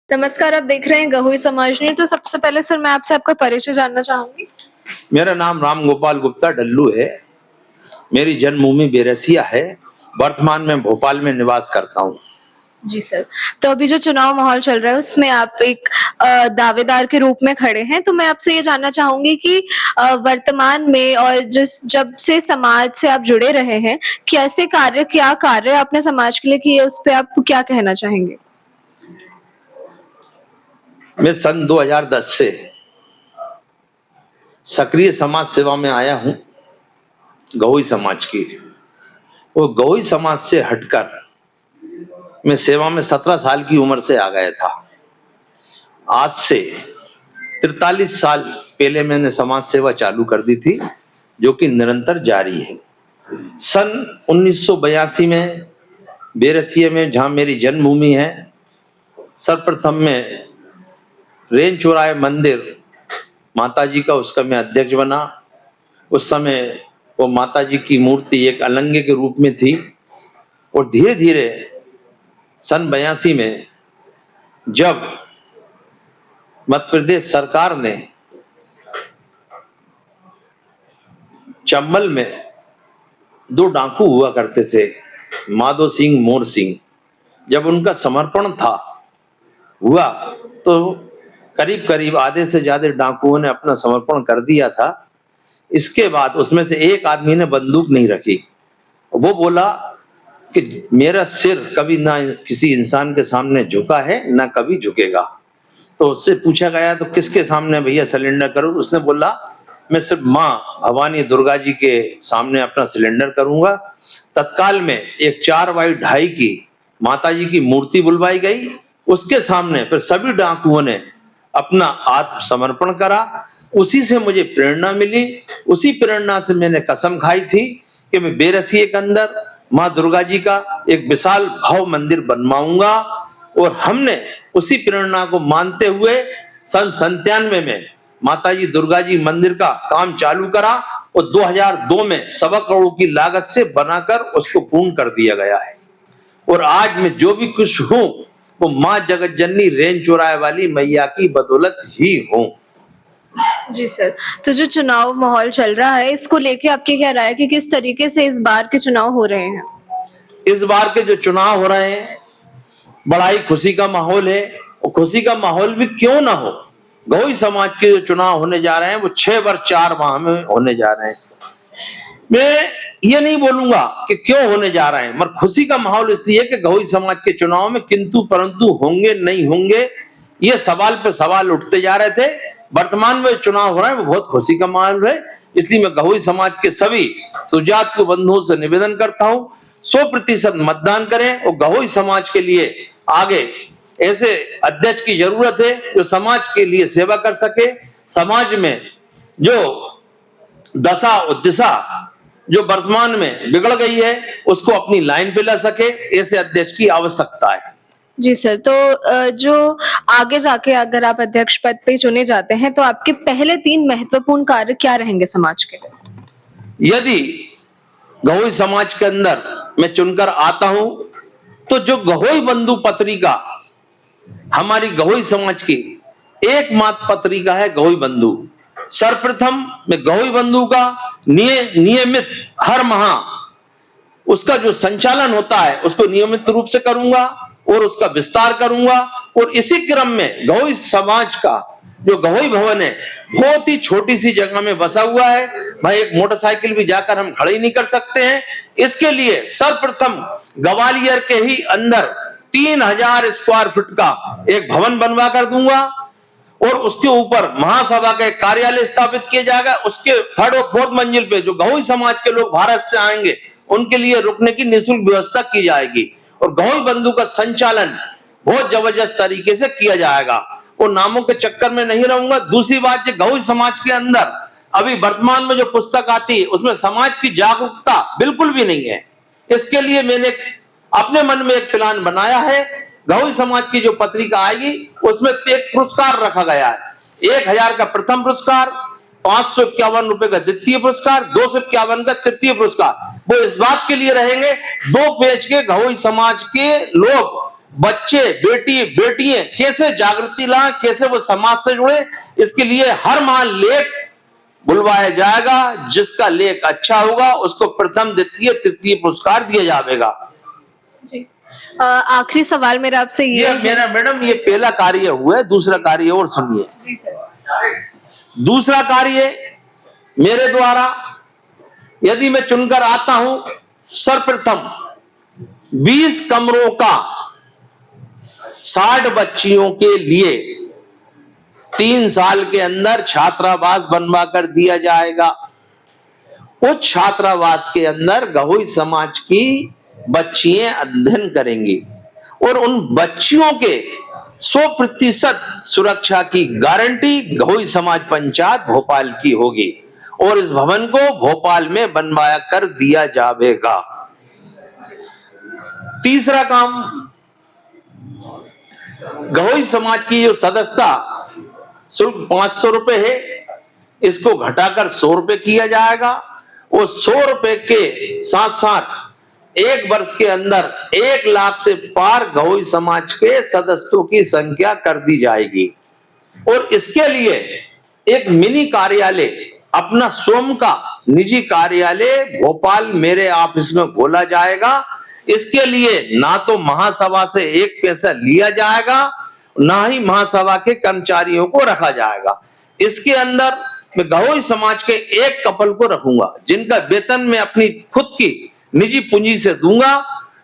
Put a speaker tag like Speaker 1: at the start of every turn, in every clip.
Speaker 1: नमस्कार, आप देख रहे हैं गहोई समाज न्यूज़। तो सबसे पहले सर मैं आपसे आपका परिचय जानना चाहूँगी।
Speaker 2: मेरा नाम राम गोपाल गुप्ता डल्लू है। मेरी जन्मभूमि बेरसिया है। वर्तमान में भोपाल में निवास करता हूँ।
Speaker 1: जी सर, तो अभी जो चुनाव माहौल चल रहा है उसमें आप एक दावेदार के रूप में खड़े हैं। तो मैं आपसे ये जानना चाहूँगी कि वर्तमान में और जब से समाज से आप जुड़े रहे हैं, क्या कार्य आपने समाज के लिए किए, उस पे आप क्या कहना चाहेंगे?
Speaker 2: मैं सन 2010 से सक्रिय समाज सेवा में आया हूँ, गहोई समाज की। वो गहोई समाज से हटकर मैं सेवा में 17 साल की उम्र से आ गया था। आज से 43 साल पहले मैंने समाज सेवा चालू कर दी थी, जो कि निरंतर जारी है। सन 1982 में बेरसिया में, जहाँ मेरी जन्मभूमि है, सर्वप्रथम में रेंज चौराहे मंदिर माताजी का, उसका मैं अध्यक्ष बना। उस समय वो माताजी की मूर्ति एक अलंगे के रूप में थी और धीरे धीरे सन 82 में जब मध्य प्रदेश सरकार ने चंबल में 2 डाकू हुआ करते थे, माधो सिंह, मोर सिंह, जब उनका समर्पण हुआ तो करीब करीब आधे से ज्यादा डाकुओं ने अपना समर्पण कर दिया था। इसके बाद उसमें से एक आदमी ने बंदूक नहीं रखी। वो बोला कि मेरा सिर कभी ना किसी इंसान के सामने झुका है, ना कभी झुकेगा। तो उससे पूछा गया तो किसके सामने भैया सिलेंडर करो? तो उसने बोला मैं सिर्फ माँ भवानी दुर्गा जी के सामने अपना सिलेंडर करूंगा। तत्काल में एक 4x2 की माता जी की मूर्ति बुलवाई गई। उसके सामने फिर सभी डाकुओं ने अपना आत्मसमर्पण करा। उसी से मुझे प्रेरणा मिली। उसी प्रेरणा से मैंने कसम खाई थी कि मैं बेरसिए के अंदर माँ दुर्गा जी का एक विशाल भव्य मंदिर बनवाऊंगा। और हमने उसी प्रेरणा को मानते हुए सन 97 में माता जी दुर्गा जी मंदिर का काम चालू करा और 2002 में 1.25 करोड़ की लागत से बनाकर उसको पूर्ण कर दिया गया है। और आज मैं जो भी कुछ हूँ वो माँ जगत जननी रेंज चौराहे वाली मैया की बदौलत ही हूँ।
Speaker 1: जी सर, तो जो चुनाव माहौल चल रहा है इसको लेके आपकी क्या राय है कि किस तरीके से इस बार के चुनाव हो रहे हैं?
Speaker 2: इस बार के जो चुनाव हो रहे हैं बड़ा ही खुशी का माहौल है। और खुशी का माहौल भी क्यों ना हो, गहोई समाज के जो चुनाव होने जा रहे हैं वो 6 वर्ष 4 माह में होने जा रहे हैं। मैं ये नहीं बोलूंगा कि क्यों होने जा रहे हैं, मगर खुशी का माहौल इसलिए कि गहोई समाज के चुनाव में किंतु परंतु होंगे नहीं होंगे, ये सवाल पे सवाल उठते जा रहे थे। वर्तमान में चुनाव हो रहे हैं वो बहुत खुशी का माहौल है। इसलिए मैं गहोई समाज के सभी सुजात के बंधुओं से निवेदन करता हूं 100% मतदान करें और गहोई समाज के लिए आगे ऐसे अध्यक्ष की जरूरत है जो समाज के लिए सेवा कर सके। समाज में जो दशा और दिशा जो वर्तमान में बिगड़ गई है उसको अपनी लाइन पे ला सके, ऐसे अध्यक्ष की आवश्यकता है।
Speaker 1: जी सर, तो जो आगे जाके अगर आप अध्यक्ष पद पे चुने जाते हैं तो आपके पहले 3 महत्वपूर्ण कार्य क्या रहेंगे समाज के लिए?
Speaker 2: यदि गहोई समाज के अंदर मैं चुनकर आता हूं तो जो गहोई बंधु पत्रिका हमारी गहोई समाज की एकमात्र पत्रिका है, गहोई बंधु। सर्वप्रथम मैं गहोई बंधु का नियमित हर माह उसका जो संचालन होता है उसको नियमित रूप से करूंगा और उसका विस्तार करूंगा। और इसी क्रम में गहोई समाज का जो गहोई भवन है बहुत ही छोटी सी जगह में बसा हुआ है। भाई एक मोटरसाइकिल भी जाकर हम खड़ी नहीं कर सकते हैं। इसके लिए सर्वप्रथम ग्वालियर के ही अंदर 3000 स्क्वायर फीट का एक भवन बनवा कर दूंगा और उसके ऊपर महासभा के कार्यालय स्थापित किया जाएगा। उसके 3rd और 4th मंजिल पे जो गहोई समाज के लोग भारत से आएंगे उनके लिए रुकने की निःशुल्क व्यवस्था की जाएगी और गहोई बंधु का संचालन बहुत जबरदस्त तरीके से किया जाएगा। और नामों के चक्कर में नहीं रहूंगा। दूसरी बात, गहोई समाज के अंदर अभी वर्तमान में जो पुस्तक आती है उसमें समाज की जागरूकता बिल्कुल भी नहीं है। इसके लिए मैंने अपने मन में एक प्लान बनाया है। गहोई समाज की जो पत्रिका आएगी उसमें एक पुरस्कार रखा गया है। 1000 का प्रथम पुरस्कार, 551 रुपए का द्वितीय पुरस्कार, 251 का तृतीय पुरस्कार। वो इस बात के लिए रहेंगे 2 पेज के गहोई समाज के लोग बच्चे, बेटी, बेटियां कैसे जागृति लाएं, कैसे वो समाज से जुड़े, इसके लिए हर माह लेख बुलवाया जाएगा। जिसका लेख अच्छा होगा उसको प्रथम, द्वितीय, तृतीय पुरस्कार दिया जाएगा।
Speaker 1: जी। आखिरी सवाल मेरा आपसे
Speaker 2: ये मेरा मैडम ये पहला कार्य हुआ है, दूसरा कार्य और सुनिए।
Speaker 1: जी सर।
Speaker 2: दूसरा कार्य मेरे द्वारा यदि मैं चुनकर आता हूं, सर्वप्रथम 20 कमरों का 60 बच्चियों के लिए 3 साल के अंदर छात्रावास बनवा कर दिया जाएगा। उस छात्रावास के अंदर गहोई समाज की बच्चियां अध्ययन करेंगी और उन बच्चियों के 100% सुरक्षा की गारंटी गहोई समाज पंचायत भोपाल की होगी और इस भवन को भोपाल में बनवाया कर दिया जाएगा। तीसरा काम, गहोई समाज की जो सदस्यता शुल्क 500 रुपए है, इसको घटाकर 100 रुपए किया जाएगा। वो 100 रुपए के साथ साथ 1 वर्ष के अंदर 1 लाख से पार गहोई समाज के सदस्यों की संख्या कर दी जाएगी और इसके लिए एक मिनी कार्यालय, अपना स्वयं का निजी कार्यालय भोपाल मेरे ऑफिस में खोला जाएगा। इसके लिए ना तो महासभा से 1 पैसा लिया जाएगा, ना ही महासभा के कर्मचारियों को रखा जाएगा। इसके अंदर मैं गहोई समाज के एक कपल को रखूंगा जिनका वेतन मैं अपनी खुद की निजी पूंजी से दूंगा।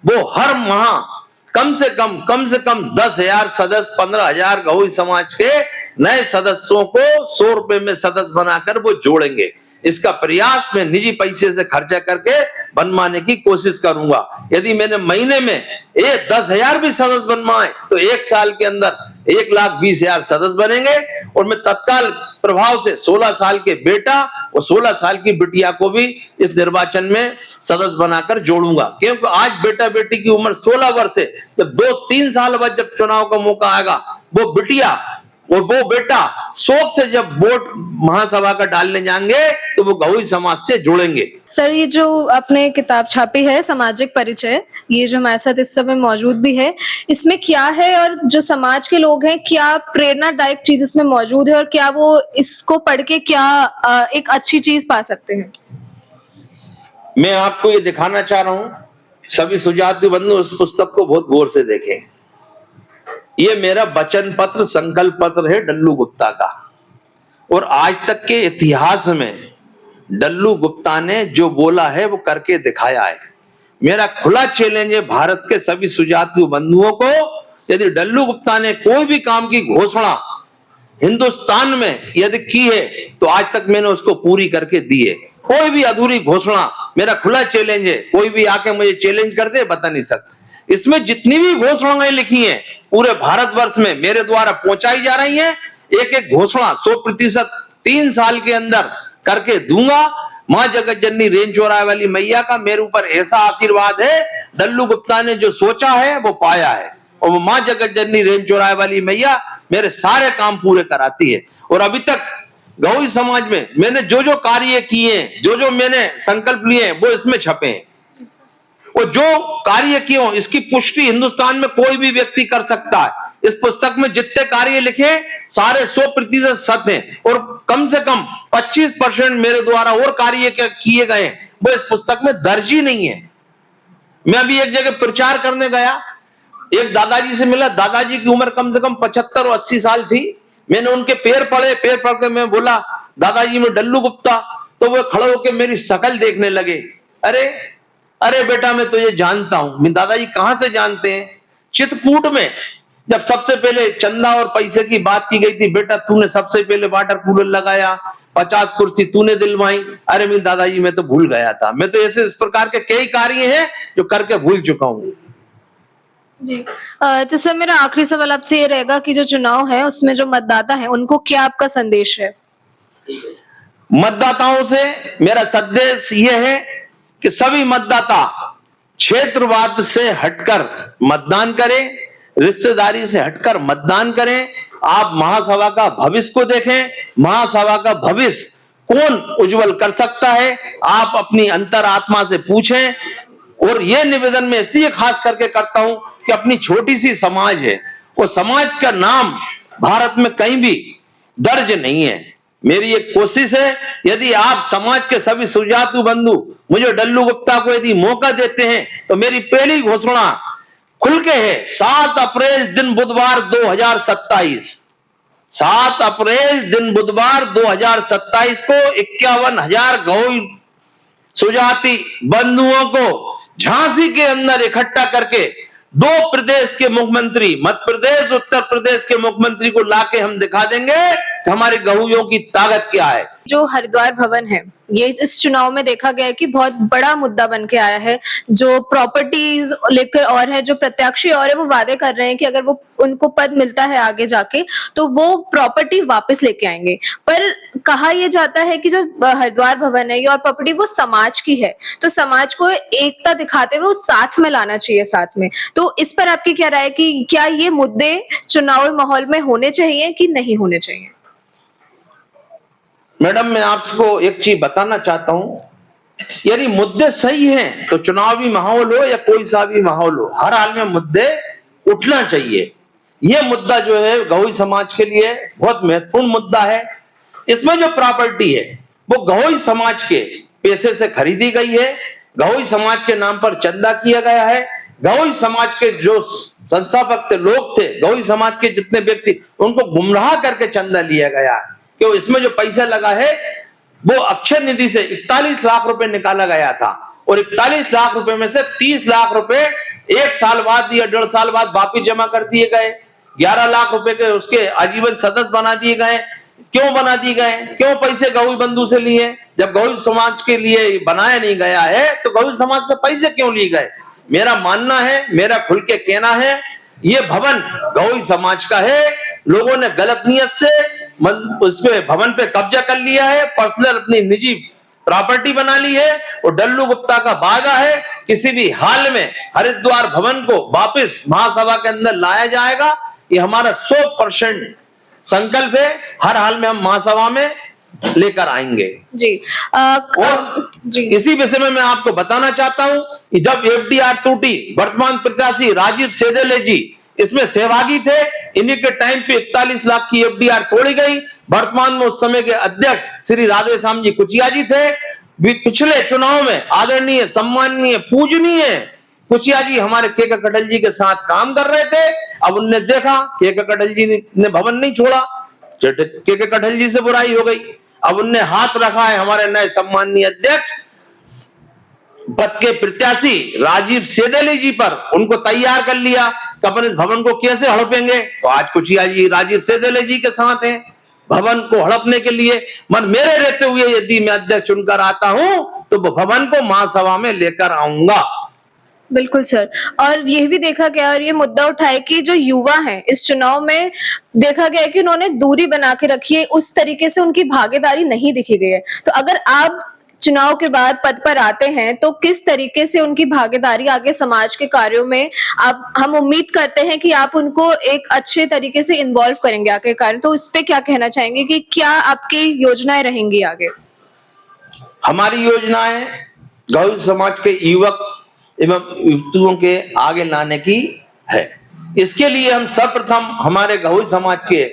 Speaker 2: वो हर माह कम से कम 10,000 सदस्य, 15,000 गहोई समाज के नए सदस्यों को 100 रुपए में सदस्य बनाकर वो जोड़ेंगे। इसका प्रयास मैं निजी पैसे से खर्चा करके बनवाने की कोशिश करूंगा। यदि मैंने महीने में 10,000 भी सदस्य बनवाए तो 1 साल के अंदर 1,20,000 सदस्य बनेंगे और मैं तत्काल प्रभाव से 16 साल के बेटा और 16 साल की बिटिया को भी इस निर्वाचन में सदस्य बनाकर जोड़ूंगा। क्योंकि आज बेटा बेटी की उम्र 16 वर्ष है। जब 2-3 साल बाद जब चुनाव का मौका आएगा, वो बिटिया और वो बेटा शौक से जब वोट महासभा का डालने जाएंगे तो वो गहोई समाज से जुड़ेंगे।
Speaker 1: सर, ये जो आपने किताब छापी है सामाजिक परिचय, ये जो हमारे साथ इस समय मौजूद भी है, इसमें क्या है और जो समाज के लोग हैं क्या प्रेरणादायक चीज इसमें मौजूद है और क्या वो इसको पढ़ के क्या एक अच्छी चीज पा सकते हैं?
Speaker 2: मैं आपको ये दिखाना चाह रहा हूं, सभी सुजाति बंधु उस पुस्तक को बहुत गौर से देखें। ये मेरा वचन पत्र, संकल्प पत्र है डल्लू गुप्ता का और आज तक के इतिहास में डल्लू गुप्ता ने जो बोला है वो करके दिखाया है। मेरा खुला चैलेंज है भारत के सभी सुजातीय बंधुओं को, यदि डल्लू गुप्ता ने कोई भी काम की घोषणा हिंदुस्तान में यदि की है तो आज तक मैंने उसको पूरी करके दी है। कोई भी अधूरी घोषणा, मेरा खुला चैलेंज है, कोई भी आके मुझे चैलेंज कर दे, बता नहीं सकता। इसमें जितनी भी घोषणाएं लिखी हैं पूरे भारतवर्ष में मेरे द्वारा पहुंचाई जा रही हैं, एक एक घोषणा 100% 3 साल के अंदर करके दूंगा। मां जगत जननी रेंज चौराहे वाली मैया का मेरे ऊपर ऐसा आशीर्वाद है, डल्लू गुप्ता ने जो सोचा है वो पाया है और वो मां जगत जननी रेंज चौराहे वाली मैया मेरे सारे काम पूरे कराती है। और अभी तक गहोई समाज में मैंने जो जो कार्य किए हैं, जो जो मैंने संकल्प लिए हैं, वो इसमें छपे हैं। और जो कार्य किए इसकी पुष्टि हिंदुस्तान में कोई भी व्यक्ति कर सकता है। इस पुस्तक में जितने कार्य लिखे सारे 100% सत्य हैं और कम से कम 25% मेरे द्वारा और कार्य किए गए वो इस पुस्तक में दर्ज ही नहीं है। मैं अभी एक जगह प्रचार करने गया, एक दादाजी से मिला। दादाजी की उम्र कम से कम 75 और 80 साल थी। मैंने उनके पैर पढ़े, पैर पढ़ के मैं बोला दादाजी मैं डल्लू गुप्ता, तो वो खड़े होकर मेरी शक्ल देखने लगे। अरे बेटा मैं तुझे जानता हूं। मैं दादाजी कहां से जानते हैं? चित्रकूट में जब सबसे पहले चंदा और पैसे की बात की गई थी, बेटा तूने सबसे पहले वाटर कूलर लगाया, 50 कुर्सी तूने दिलवाई। अरे मैं दादाजी मैं तो भूल गया था। मैं तो ऐसे इस प्रकार के कई कार्य हैं जो करके भूल चुका हूं।
Speaker 1: जी। तो सर मेरा आखिरी सवाल आपसे ये रहेगा कि जो चुनाव है उसमें जो मतदाता है उनको क्या आपका संदेश है?
Speaker 2: मतदाताओं से मेरा संदेश ये है कि सभी मतदाता क्षेत्रवाद से हटकर मतदान करें, रिश्तेदारी से हटकर मतदान करें। आप महासभा का भविष्य को देखें, महासभा का भविष्य कौन उज्जवल कर सकता है, आप अपनी अंतरात्मा से पूछें। और यह निवेदन मैं इसलिए खास करके करता हूं कि अपनी छोटी सी समाज है, वो समाज का नाम भारत में कहीं भी दर्ज नहीं है। मेरी एक कोशिश है, यदि आप समाज के सभी सुजातु बंधु मुझे डल्लू गुप्ता को यदि मौका देते हैं तो मेरी पहली घोषणा खुल के है, 7 अप्रैल दिन बुधवार 2027, 7 अप्रैल दिन बुधवार 2027 को 51,000 गौ सुजाति बंधुओं को झांसी के अंदर इकट्ठा करके 2 प्रदेश के मुख्यमंत्री, मध्य प्रदेश उत्तर प्रदेश के मुख्यमंत्री को लाके हम दिखा देंगे कि हमारे गहुओं की ताकत क्या है।
Speaker 1: जो हरिद्वार भवन है, ये इस चुनाव में देखा गया है कि बहुत बड़ा मुद्दा बन के आया है। जो प्रॉपर्टीज लेकर और है, जो प्रत्याशी और है, वो वादे कर रहे हैं कि अगर वो उनको पद मिलता है आगे जाके तो वो प्रॉपर्टी वापस लेके आएंगे। पर कहा यह जाता है कि जो हरिद्वार भवन है ये और प्रॉपर्टी वो समाज की है, तो समाज को एकता दिखाते हुए वो साथ में लाना चाहिए साथ में। तो इस पर आपकी क्या राय है कि क्या ये मुद्दे चुनावी माहौल में होने चाहिए कि नहीं होने चाहिए?
Speaker 2: मैडम, मैं आपको एक चीज बताना चाहता हूं, यदि मुद्दे सही हैं तो चुनावी माहौल हो या कोई सा भी माहौल हो, हर हाल में मुद्दे उठना चाहिए। यह मुद्दा जो है गौई समाज के लिए बहुत महत्वपूर्ण मुद्दा है। इसमें जो प्रॉपर्टी है वो गौई समाज के पैसे से खरीदी गई है, गौई समाज के नाम पर चंदा किया गया है, गौई समाज के जो संस्थापक थे, लोग थे, गौई समाज के जितने व्यक्ति, उनको गुमराह करके चंदा लिया गया है। कि इसमें जो पैसा लगा है वो अक्षय निधि से 41 लाख रुपए निकाला गया था और 41 लाख रुपए में से 30 लाख रुपए 1 साल बाद या 1.5 साल बाद वापिस जमा कर दिए गए। 11 लाख रुपए के उसके आजीवन सदस्य बना दिए गए। क्यों बना दिए गए? क्यों पैसे गौई बंधु से लिए? जब गौई समाज के लिए बनाया नहीं गया है तो गौई समाज से पैसे क्यों लिए गए? मेरा मानना है, मेरा खुल के कहना है, ये भवन गौई समाज का है। लोगों ने गलत नियत से उस पे भवन पे कब्जा कर लिया है, पर्सनल अपनी निजी प्रॉपर्टी बना ली है और डल्लू गुप्ता का वादा है किसी भी हाल में हरिद्वार भवन को वापस महासभा के अंदर लाया जाएगा। ये हमारा 100% संकल्प है। हर हाल में हम महासभा में लेकर आएंगे
Speaker 1: जी।
Speaker 2: और
Speaker 1: जी,
Speaker 2: इसी विषय में मैं आपको बताना चाहता हूं कि जब एफडीआर टूटी, वर्तमान प्रत्याशी राजीव सेदेले जी इसमें सहभागी थे। इन्हीं के टाइम पे 41 लाख की एफडीआर तोड़ी गई। वर्तमान में उस समय के अध्यक्ष श्री राधेश्याम जी कुचिया जी थे। पिछले चुनाव में आदरणीय, सम्माननीय, पूजनीय कुचिया जी हमारे के कटल जी के साथ काम कर रहे थे। अब उनने देखा के कटल जी ने भवन नहीं छोड़ा, के कटल जी से बुराई हो गई। अब उनने हाथ रखा है हमारे नए सम्माननीय अध्यक्ष पद के प्रत्याशी राजीव सेदेले जी पर, उनको तैयार कर लिया कि अपन इस भवन को कैसे हड़पेंगे। तो आज कुचिया जी राजीव सेदेले जी के साथ हैं भवन को हड़पने के लिए। मन मेरे रहते हुए यदि मैं अध्यक्ष चुनकर आता हूं तो भवन को महासभा में लेकर आऊंगा।
Speaker 1: बिल्कुल सर। और यह भी देखा गया और ये मुद्दा उठाए कि जो युवा हैं इस चुनाव में देखा गया है कि उन्होंने दूरी बना के रखी है, उस तरीके से उनकी भागीदारी नहीं दिखी गई है। तो अगर आप चुनाव के बाद पद पर आते हैं तो किस तरीके से उनकी भागीदारी आगे समाज के कार्यों में आप, हम उम्मीद करते हैं कि आप उनको एक अच्छे तरीके से इन्वॉल्व करेंगे आगे कार्य। तो इस पे क्या कहना चाहेंगे कि क्या आपकी योजनाएं रहेंगी आगे?
Speaker 2: हमारी योजनाएं गौड़ समाज के युवक एवं युवतियों के आगे लाने की है। इसके लिए हम सर्वप्रथम हमारे गौड़ समाज के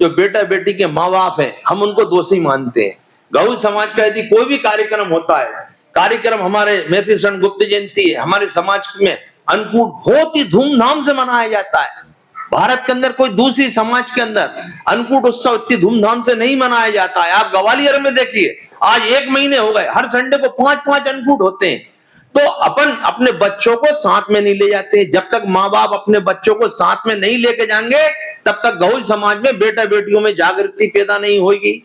Speaker 2: जो बेटा बेटी के माँ बाप हैं, हम उनको दोषी मानते हैं। गौड़ समाज का यदि कोई भी कार्यक्रम होता है, कार्यक्रम हमारे मैथिली शरण गुप्त जयंती है, हमारे समाज में अन्नकूट बहुत ही धूमधाम से मनाया जाता है। भारत के अंदर कोई दूसरी समाज के अंदर अन्नकूट उत्सव इतनी धूमधाम से नहीं मनाया जाता है। आप ग्वालियर में देखिए, आज 1 महीने हो गए, हर संडे को 5-5 अन्नकूट होते हैं। तो अपन अपने बच्चों को साथ में नहीं ले जाते। जब तक माँ बाप अपने बच्चों को साथ में नहीं लेके जाएंगे तब तक गौड़ समाज में बेटा बेटियों में जागृति पैदा नहीं होगी।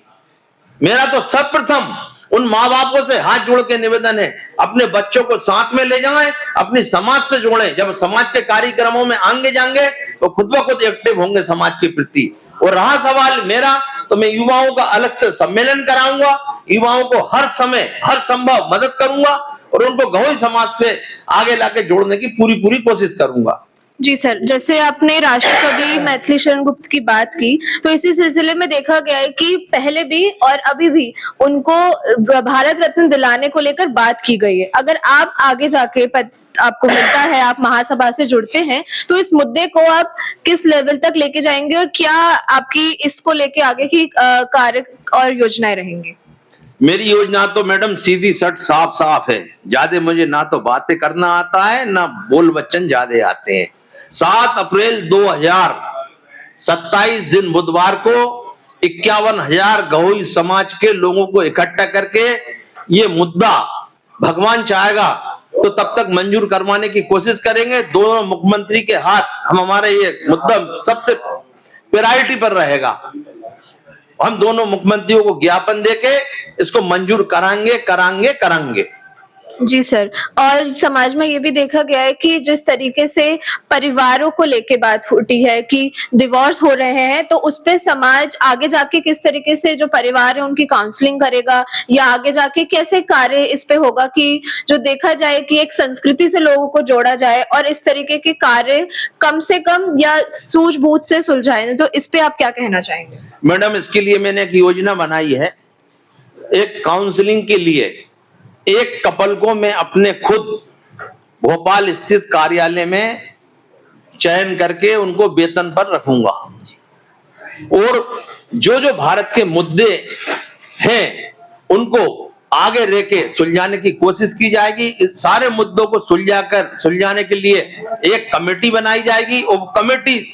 Speaker 2: मेरा तो सर्वप्रथम उन माँ बापों से हाथ जोड़ के निवेदन है, अपने बच्चों को साथ में ले जाएं, अपनी समाज से जोड़ें। जब समाज के कार्यक्रमों में आगे जाएंगे तो खुद ब खुद एक्टिव होंगे समाज के प्रति। और रहा सवाल मेरा, तो मैं युवाओं का अलग से सम्मेलन कराऊंगा, युवाओं को हर समय हर संभव मदद करूंगा और उनको गौड़ समाज से आगे लाके जोड़ने की पूरी कोशिश करूंगा।
Speaker 1: जी सर, जैसे आपने राष्ट्रकवि मैथिली शरण गुप्त की बात की, तो इसी सिलसिले में देखा गया है कि पहले भी और अभी भी उनको भारत रत्न दिलाने को लेकर बात की गई है। अगर आप आगे जाके आपको मिलता है, आप महासभा से जुड़ते हैं, तो इस मुद्दे को आप किस लेवल तक लेके जाएंगे और क्या आपकी इसको लेके आगे की कार्य और योजनाएं रहेंगी?
Speaker 2: मेरी योजना तो मैडम सीधी सट साफ साफ है। ज्यादा मुझे ना तो बातें करना आता है ना बोल बच्चन ज्यादा आते हैं। 7 अप्रैल 2027 दिन बुधवार को 51,000 गहोई समाज के लोगों को इकट्ठा करके ये मुद्दा भगवान चाहेगा तो तब तक मंजूर करवाने की कोशिश करेंगे। दोनों मुख्यमंत्री के हाथ हम हमारे ये मुद्दा सबसे प्रायोरिटी पर रहेगा। हम दोनों मुख्यमंत्रियों को ज्ञापन देके इसको मंजूर करांगे।
Speaker 1: जी सर, और समाज में ये भी देखा गया है कि जिस तरीके से परिवारों को लेके बात फूटी है कि डिवोर्स हो रहे हैं, तो उस पे समाज आगे जाके किस तरीके से जो परिवार है उनकी काउंसलिंग करेगा या आगे जाके कैसे कार्य इस पे होगा कि जो देखा जाए कि एक संस्कृति से लोगों को जोड़ा जाए और इस तरीके के कार्य कम से कम या सूझबूझ से सुलझाए। तो इस पे आप क्या कहना चाहेंगे?
Speaker 2: मैडम, इसके लिए मैंने एक योजना बनाई है। एक काउंसलिंग के लिए एक कपल को मैं अपने खुद भोपाल स्थित कार्यालय में चयन करके उनको वेतन पर रखूंगा और जो जो भारत के मुद्दे हैं उनको आगे लेके सुलझाने की कोशिश की जाएगी। इस सारे मुद्दों को सुलझाने के लिए एक कमेटी बनाई जाएगी और वो कमेटी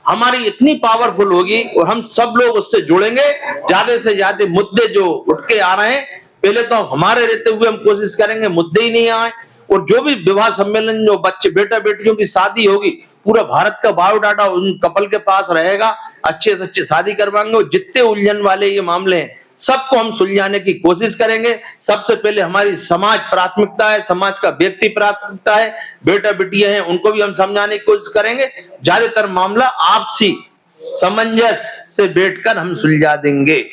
Speaker 2: हमारी इतनी पावरफुल होगी और हम सब लोग उससे जुड़ेंगे। ज्यादा से ज्यादा मुद्दे जो उठ के आ रहे हैं, पहले तो हमारे रहते हुए हम कोशिश करेंगे मुद्दे ही नहीं आए, और जो भी विवाह सम्मेलन जो बच्चे बेटा बेटियों की शादी होगी, पूरा भारत का बायोडाटा उन कपल के पास रहेगा। अच्छे से अच्छे शादी करवाएंगे और जितने उलझन वाले ये मामले हैं सबको हम सुलझाने की कोशिश करेंगे। सबसे पहले हमारी समाज प्राथमिकता है, समाज का व्यक्ति प्राथमिकता है, बेटा बेटियां हैं उनको भी हम समझाने की कोशिश करेंगे। ज्यादातर मामला आपसी सामंजस्य से बैठकर हम सुलझा देंगे।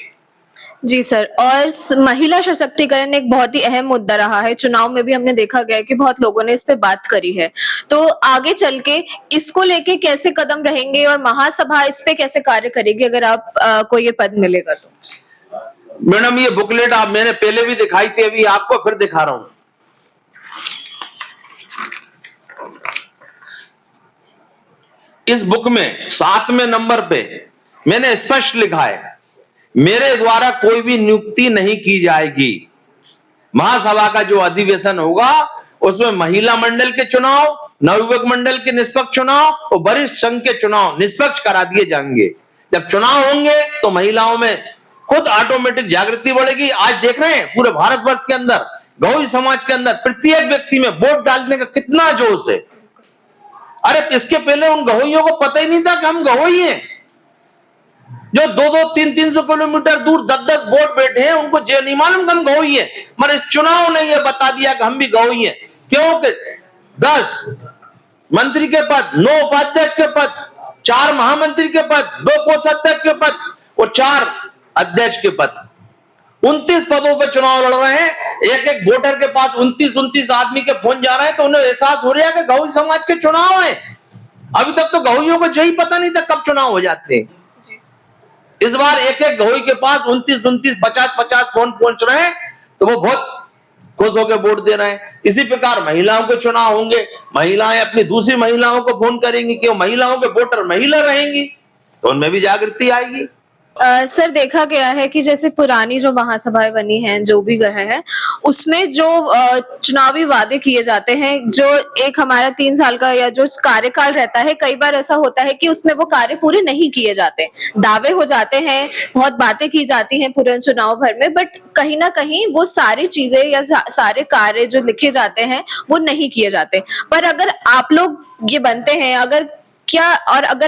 Speaker 1: जी सर, और महिला सशक्तिकरण एक बहुत ही अहम मुद्दा रहा है। चुनाव में भी हमने देखा गया है कि बहुत लोगों ने इस पे बात करी है, तो आगे चल के इसको लेके कैसे कदम रहेंगे और महासभा इस पे कैसे कार्य करेगी अगर आप को ये पद मिलेगा तो?
Speaker 2: मैडम, ये बुकलेट आप मैंने पहले भी दिखाई थी, अभी आपको फिर दिखा रहा हूं। इस बुक में 7वें नंबर पे मैंने स्पष्ट लिखा है, मेरे द्वारा कोई भी नियुक्ति नहीं की जाएगी। महासभा का जो अधिवेशन होगा उसमें महिला मंडल के चुनाव, नवयुवक मंडल के निष्पक्ष चुनाव और वरिष्ठ संघ के चुनाव निष्पक्ष करा दिए जाएंगे। जब चुनाव होंगे तो महिलाओं में खुद ऑटोमेटिक जागृति बढ़ेगी। आज देख रहे हैं पूरे भारतवर्ष के अंदर गौरी समाज के अंदर प्रत्येक व्यक्ति में वोट डालने का कितना जोश है। अरे इसके पहले उन गवैयों को पता ही नहीं था कि हम गवई हैं। जो 2-2, 300 किलोमीटर दूर 10-10 वोट बैठे हैं उनको जो नहीं मालूम हम गवई हैं, मगर इस चुनाव ने यह बता दिया कि हम भी गवई हैं। क्योंकि 10 मंत्री के पद, 9 उपाध्यक्ष के पद, 4 महामंत्री के पद, 2 कोषाध्यक्ष के पद और 4 अध्यक्ष के पद, 29 पदों पर चुनाव लड़ रहे हैं। एक एक वोटर के पास 29 आदमी के फोन जा रहे हैं, तो उन्हें एहसास हो रहा है कि गौरी समाज के चुनाव है। अभी तक तो गौइयों को यही पता नहीं था कब चुनाव हो जाते हैं। इस बार एक एक गौई के पास 29, 50 फोन पहुंच रहे हैं, तो वो बहुत खुश होकर वोट दे रहे हैं। इसी प्रकार महिलाओं के चुनाव होंगे, महिलाएं अपनी दूसरी महिलाओं को फोन करेंगी, क्यों महिलाओं के वोटर महिला रहेंगी तो उनमें भी जागृति आएगी।
Speaker 1: सर, देखा गया है कि जैसे पुरानी जो महासभाएं बनी हैं, जो भी गए हैं, उसमें जो चुनावी वादे किए जाते हैं, जो एक हमारा 3 साल का या जो कार्यकाल रहता है, कई बार ऐसा होता है कि उसमें वो कार्य पूरे नहीं किए जाते, दावे हो जाते हैं, बहुत बातें की जाती हैं पूरे चुनाव भर में, बट कहीं ना कहीं वो सारी चीजें या सारे कार्य जो लिखे जाते हैं वो नहीं किए जाते। पर अगर आप लोग ये बनते हैं, अगर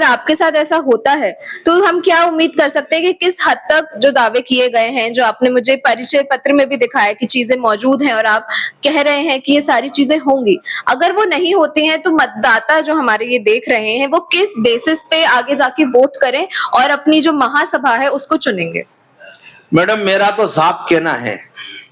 Speaker 1: आपके साथ ऐसा होता है, तो हम क्या उम्मीद कर सकते हैं कि किस हद तक जो दावे किए गए हैं, जो आपने मुझे परिचय पत्र में भी दिखाया कि चीजें मौजूद हैं और आप कह रहे हैं कि ये सारी चीजें होंगी, अगर वो नहीं होती हैं तो मतदाता जो हमारे ये देख रहे हैं वो किस बेसिस पे आगे जाके वोट करें और अपनी जो महासभा है उसको चुनेंगे?
Speaker 2: मैडम, मेरा तो साफ कहना है,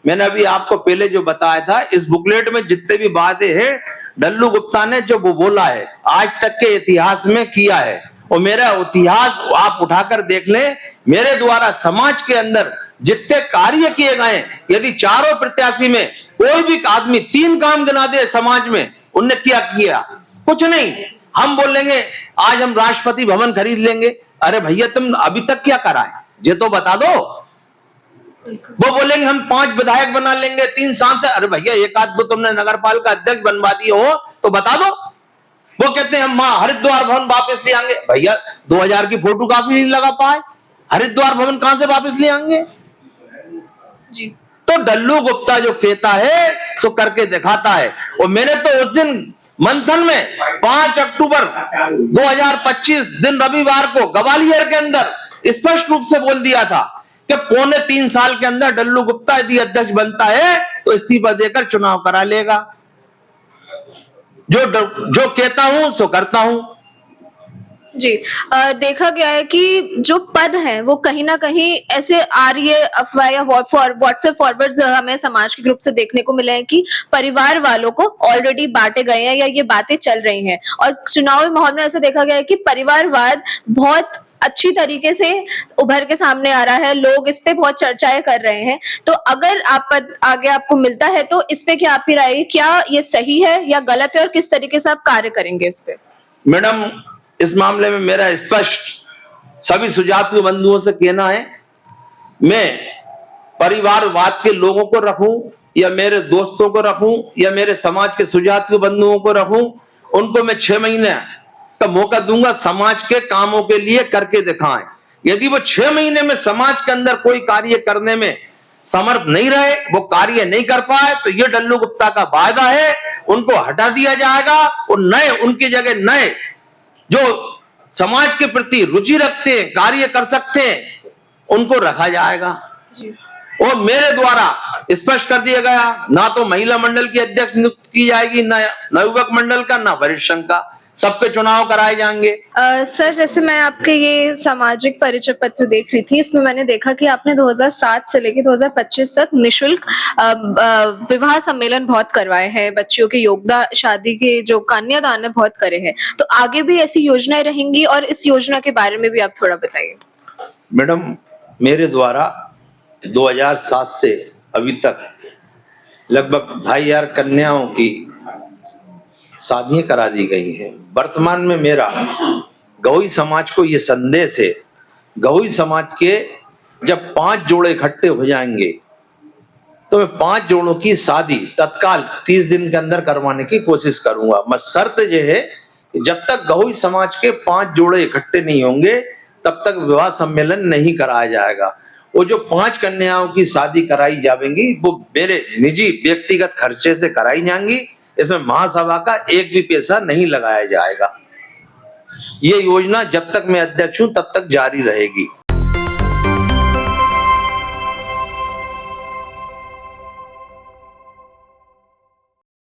Speaker 2: मैंने अभी आपको पहले जो बताया था, इस बुकलेट में जितने भी बातें हैं डल्लू गुप्ता ने जो वो बोला है आज तक के इतिहास में किया है, और मेरा इतिहास आप उठाकर देख लें। मेरे द्वारा समाज के अंदर जितने कार्य किए गए, यदि चारों प्रत्याशी में कोई भी आदमी 3 काम गिना दे समाज में, उनने क्या किया? कुछ नहीं। हम बोलेंगे आज हम राष्ट्रपति भवन खरीद लेंगे। अरे भैया तुम अभी तक क्या करा है, ये तो बता दो। वो बोलेंगे हम 5 विधायक बना लेंगे 3 सांसद। अरे भैया एक आध दो तुमने नगर पालिका अध्यक्ष बनवा दिए हो तो बता दो। वो कहते हैं हम हरिद्वार भवन वापस ले आएंगे। भैया 2000 की फोटो कापी नहीं लगा पाए, हरिद्वार भवन कहां से वापस ले आएंगे?
Speaker 1: जी।
Speaker 2: तो डल्लू गुप्ता जो कहता है सो करके दिखाता है। और मैंने तो उस दिन मंथन में 5 अक्टूबर 2025 दिन रविवार को ग्वालियर के अंदर स्पष्ट रूप से बोल दिया था कि 3.25 साल के अंदर डल्लू गुप्ता यदि अध्यक्ष बनता है तो इस्तीफा देकर चुनाव करा लेगा। जो कहता हूं सो करता हूं।
Speaker 1: जी। देखा गया है कि जो पद हैं वो कहीं ना कहीं ऐसे आ रही है अफवाह या व्हाट्सएप फॉरवर्ड हमें समाज के ग्रुप से देखने को मिले हैं कि परिवार वालों को ऑलरेडी बांटे गए हैं या ये बातें चल रही हैं। और चुनावी माहौल में ऐसा देखा गया है कि परिवारवाद बहुत अच्छी तरीके से उभर के सामने आ रहा है, लोग इस पे बहुत चर्चाएं कर रहे हैं। तो अगर आप पद आगे आपको मिलता है तो इस पे क्या आपकी राय है, क्या ये सही है या गलत है और किस तरीके से आप कार्य करेंगे इस पे?
Speaker 2: मैडम इस मामले में मेरा स्पष्ट सभी सुजातीय बंधुओं से कहना है, मैं परिवारवाद के लोगों को रखूं या मेरे दोस्तों को रखूं या मेरे समाज के सुजातीय बंधुओं को रखूं, उनको मैं 6 महीने का मौका दूंगा समाज के कामों के लिए करके दिखाएं। यदि वो 6 महीने में समाज के अंदर कोई कार्य करने में समर्थ नहीं रहे, वो कार्य नहीं कर पाए, तो ये डल्लू गुप्ता का वायदा है, उनको हटा दिया जाएगा और नए उनकी जगह नए जो समाज के प्रति रुचि रखते हैं, कार्य कर सकते हैं, उनको रखा जाएगा।
Speaker 1: जी।
Speaker 2: और मेरे द्वारा स्पष्ट कर दिया गया, ना तो महिला मंडल की अध्यक्ष नियुक्त की जाएगी, ना युवक मंडल का, ना वरिष्ठ संघ का, सबके चुनाव कराए जाएंगे।
Speaker 1: सर जैसे मैं आपके ये सामाजिक परिचय पत्र देख रही थी, इसमें मैंने देखा कि आपने 2007 से लेकर 2025 तक निशुल्क विवाह सम्मेलन बहुत करवाए हैं, बच्चियों के योगदान, शादी के जो कन्यादान है बहुत करे हैं। तो आगे भी ऐसी योजनाएं रहेंगी और इस योजना के बारे में भी आप थोड़ा बताइए।
Speaker 2: मैडम मेरे द्वारा 2007 से अभी तक लगभग 2500 कन्याओं की शादियां करा दी गई हैं। वर्तमान में मेरा गवई समाज को ये संदेश है, गवई समाज के जब 5 जोड़े इकट्ठे हो जाएंगे तो मैं 5 जोड़ों की शादी तत्काल 30 दिन के अंदर करवाने की कोशिश करूंगा। मगर शर्त यह है कि जब तक गवई समाज के 5 जोड़े इकट्ठे नहीं होंगे तब तक विवाह सम्मेलन नहीं कराया जाएगा। वो जो 5 कन्याओं की शादी कराई जाएंगी वो मेरे निजी व्यक्तिगत खर्चे से कराई जाएंगी, इसमें महासभा का एक भी पैसा नहीं लगाया जाएगा। ये योजना जब तक मैं अध्यक्ष हूं तब तक जारी रहेगी।